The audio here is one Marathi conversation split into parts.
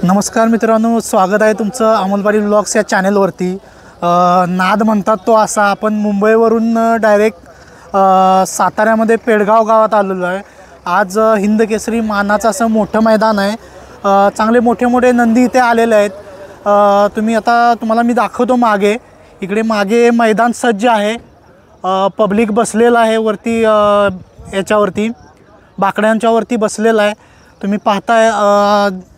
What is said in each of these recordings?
नमस्कार मित्रांनो, स्वागत आहे तुमचं अमोल पाटील ब्लॉग्स या चॅनलवरती। नाद म्हणतात तो असा आपण मुंबईवरून डायरेक्ट साताऱ्यामध्ये पेडगाव गावात आलेलो आहे। आज हिंद केसरी मानाचं असं मोठं मैदान आहे। चांगले मोठे मोठे नंदी इथे आलेले आहेत। तुम्हाला मी दाखवतो मागे। इकडे मागे मैदान सज्ज आहे। पब्लिक बसलेला आहे वरती, याच्यावरती बाकड्यांच्या वरती बसलेला आहे। तुम्ही पाहताय।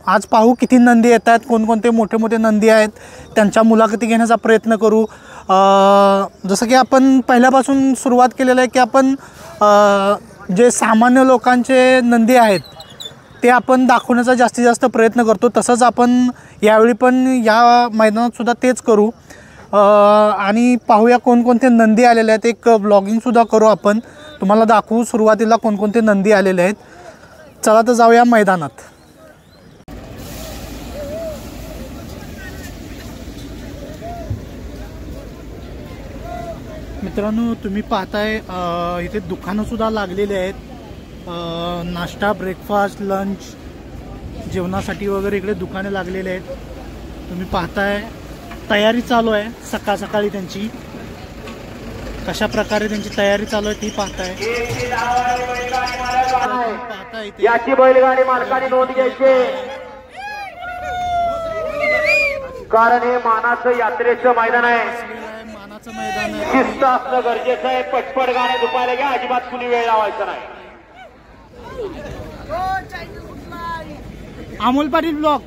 आज पाहू किती नंदी येत आहेत, कोणकोणते मोठे मोठे नंदी आहेत, त्यांच्या मुलाखती घेण्याचा प्रयत्न करू। जसं की आपण पहिल्यापासून सुरुवात केलेलं आहे की आपण जे सामान्य लोकांचे नंदी आहेत ते आपण दाखवण्याचा जास्तीत जास्त प्रयत्न करतो। तसंच आपण यावेळी पण या मैदानात सुद्धा तेच करू आणि पाहूया कोणकोणते नंदी आलेले आहेत। एक ब्लॉगिंगसुद्धा करू आपण, तुम्हाला दाखवू सुरुवातीला कोणकोणते नंदी आलेले आहेत। चला तर जाऊया मैदानात। मित्रांनो, तुम्ही पाहताय इथे दुकानंसुद्धा लागलेली आहेत। नाश्ता, ब्रेकफास्ट, लंच, जेवणासाठी वगैरे इकडे दुकाने लागलेले आहेत। तुम्ही पाहताय तयारी चालू आहे सकाळ सकाळी त्यांची, कशा प्रकारे त्यांची तयारी चालू आहे ती पाहताय। याची बैलगाडी मालकाने नोंद घ्यायची, कारण हे मानाचं यात्रेचं मैदान आहे। शिस्त असणं गरजेचं आहे। पटपट गाणे दुपायला घ्या, अजिबात कुणी वेळ लावायचा नाही। अमोल पाटील ब्लॉग।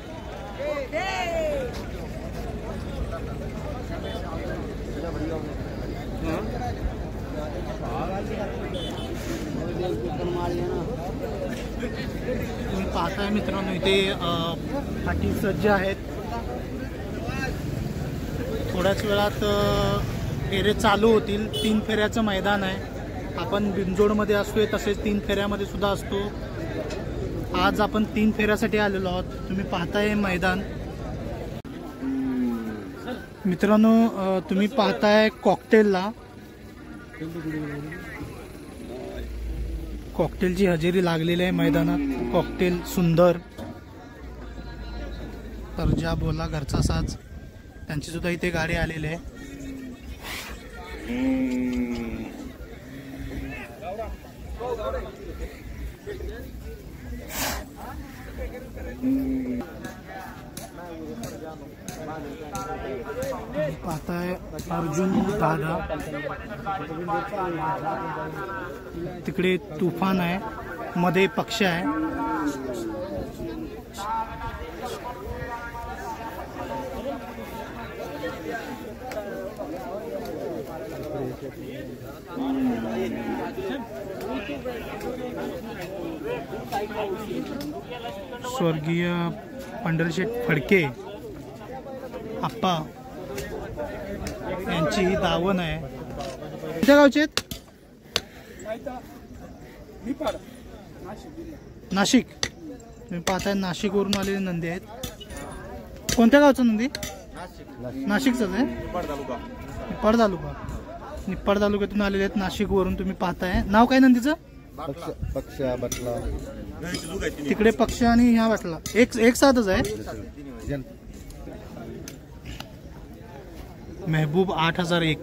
तुम्ही पाहताय मित्रांनो इथे फाटी सज्ज आहेत। थोड्याच वेळात फेरे चालू होतील। 3 फेऱ्याचं मैदान आहे। आपण बिंजोडमध्ये असतोय, तसेच 3 फेऱ्यामध्ये सुद्धा असतो। आज आपण 3 फेऱ्यासाठी आलेलो आहोत। तुम्ही पाहताय मैदान। मित्रांनो, तुम्ही पाहताय कॉकटेलला, कॉकटेलची हजेरी लागलेली आहे मैदानात। कॉकटेल सुंदर, सर्जा बोला घरचा साज, त्यांची सुद्धा इथे गाडी आलेली आहे। पाहताय अर्जुन दादा, तिकडे तुफान आहे, मध्ये पक्ष आहे। स्वर्गीय पंढरीशेठ फडके आप्पा यांची ही दावण आहे। कुठल्या गावचे आहेत? नाशिक। तुम्ही पाहताय नाशिकवरून आलेले नंदी आहेत। कोणत्या गावचा नंदी? नाशिकचाच आहे। निप्पाड तालुका, निप्पाड तालुक्यातून आलेले आहेत नाशिकवरून। तुम्ही पाहताय, नाव काय नंदीचं? पक्ष बटला, तिकडे पक्ष आणि ह्या बटला एक साथच आहे। महबूब 8001।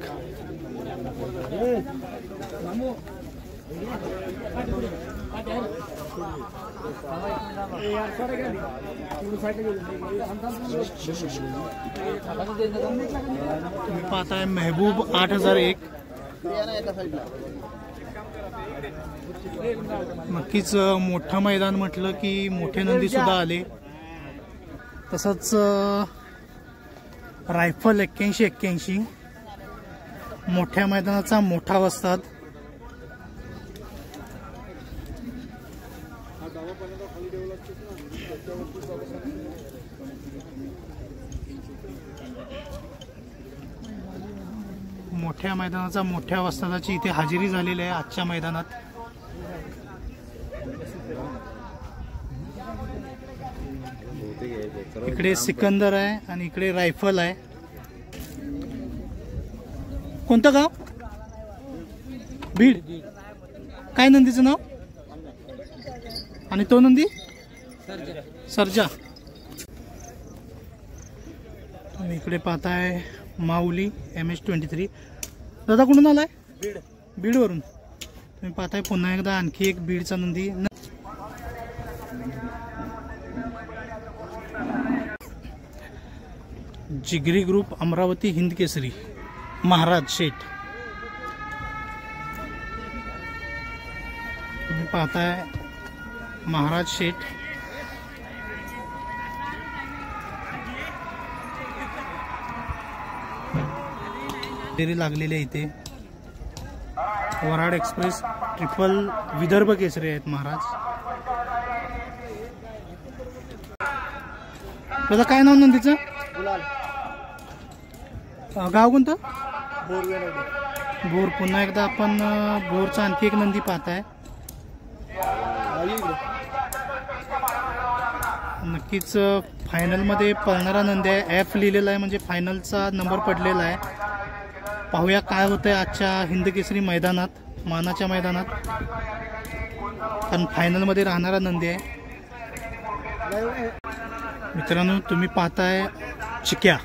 तुम्ही पाहताय महबूब 8001। नक्कीच मोठं मैदान म्हटलं की मोठे नंदी सुद्धा आले। तसंच रायफल 8181 मोठ्या मैदानाचा मोठा वस्ताद। मोठ्या मैदानाचा मोठ्या वस्तादाची इथे हजेरी झालेली आहे आजच्या मैदानात। इकडे सिकंदर आहे आणि इकडे रायफल आहे। कोणतं गाव? बीड। काय नंदीचं नाव? आणि तो नंदी? सर्जा। इकडे पाहताय माऊली MS-23. दादा कुठून आलाय? बीडवरून. तुम्ही पाहताय पुन्हा एकदा आणखी एक बीडचा नंदी. जिगरी ग्रुप अमरावती हिंद केसरी महाराज शेठ. तुम्ही पाहताय महाराज शेठ. डेरी लागलेली आहे इथे. वराड एक्सप्रेस ट्रिपल विदर्भ केसरी आहेत महाराज. त्याचं काय नाव नंदीचं? गाव कोणतं? भोर. पुन्हा एकदा आपण भोरचा आणखी एक नंदी पाहताय. नक्कीच फायनलमध्ये पळणारा नंदी आहे. F लिहिलेला आहे म्हणजे फायनलचा नंबर पडलेला आहे. पाहूया काय होतंय आजच्या हिंद केसरी मैदानात, मानाच्या मैदानात, कारण फायनलमध्ये राहणारा नंदी आहे. मित्रांनो तुम्ही पाहताय चिक्या,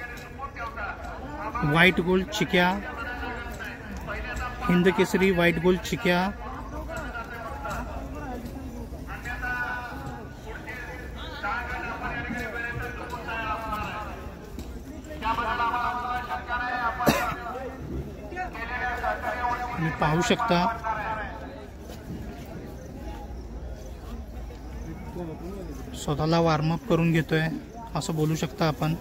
व्हाईट गोल्ड चिक्या, हिंद केसरी व्हाईट गोल्ड चिक्या. तुम्ही पाहू शकता स्वतःला वॉर्मअप करून घेतोय असं बोलू शकता आपण.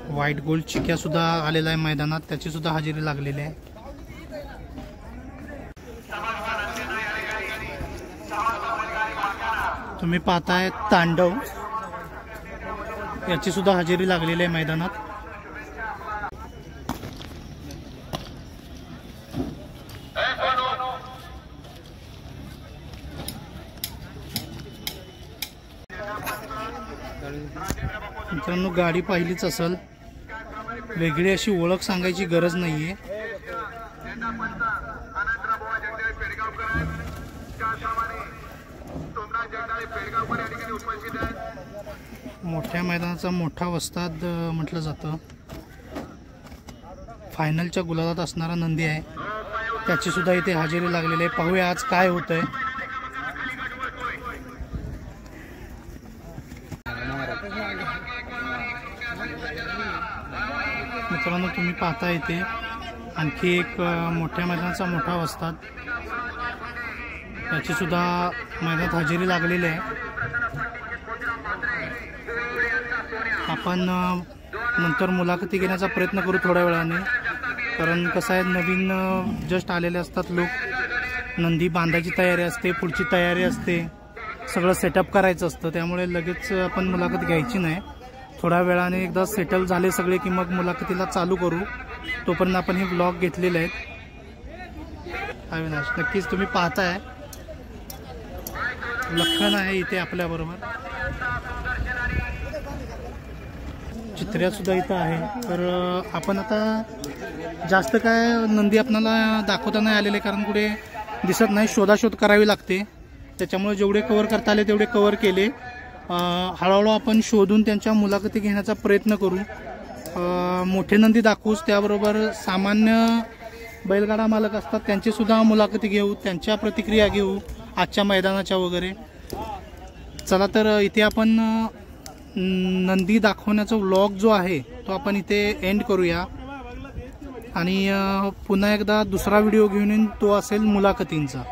व्हाईट गोल्ड चिक्या सुद्धा आलेला आहे मैदानात, त्याची सुद्धा हजेरी लागलेली आहे. तुम्ही पाहताय तांडव, याची सुद्धा हजेरी लागलेली आहे मैदानात. मित्रांनो गाडी पाहिलीच असेल, वेगळी अशी ओळख सांगायची गरज नाहीये. मोठ्या मैदानाचा मोठा वस्ताद म्हटलं जातं. फायनलच्या गुलालात असणारा नंदी आहे, त्याची सुद्धा इथे हजेरी लागलेली आहे. पाहूया आज काय होतंय. मित्रांनो तुम्ही पाहता इथे आणखी एक मोठ्या मैदानाचा मोठा वस्ताद, त्याची सुद्धा मैदानात हजेरी लागलेली आहे. आपण नंतर मुलाखती घेण्याचा प्रयत्न करू थोड्या वेळाने, कारण कसं आहे नवीन जस्ट आलेले असतात लोक, नंदी बांधायची तयारी असते, पुढची तयारी असते, सगळं सेटअप करायचं असतं, त्यामुळे लगेच आपण मुलाखत घ्यायची नाही. थोड्या वेळाने एकदा सेटल झाले सगळे की मग मुलाखतीला चालू करू. तोपर्यंत आपण हे ब्लॉग घेतलेले आहेत. अविनाश नक्कीच तुम्ही पाहताय लखन आहे इथे आपल्याबरोबर, चित्र्या सुद्धा इथं आहे. तर आपण आता जास्त काय नंदी आपल्याला दाखवता नाही आलेले, कारण कुठे दिसत नाही, शोधाशोध करावी लागते. त्याच्यामुळे जेवढे कव्हर करता आले तेवढे कव्हर केले. हळूहळू आपण शोधून त्यांच्या मुलाखती घेण्याचा प्रयत्न करू. मोठे नंदी दाखवूच, त्याबरोबर सामान्य बैलगाडा मालक असतात त्यांची सुद्धा मुलाखती घेऊ, त्यांच्या प्रतिक्रिया घेऊ आजच्या मैदानाच्या वगैरे. चला तर इथे आपण नंदी दाखवण्याचा व्लॉग जो आहे तो आपण इथे एंड करूया, आणि पुन्हा एकदा दुसरा व्हिडिओ घेऊन येईन, तो असेल मुलाखतींचा.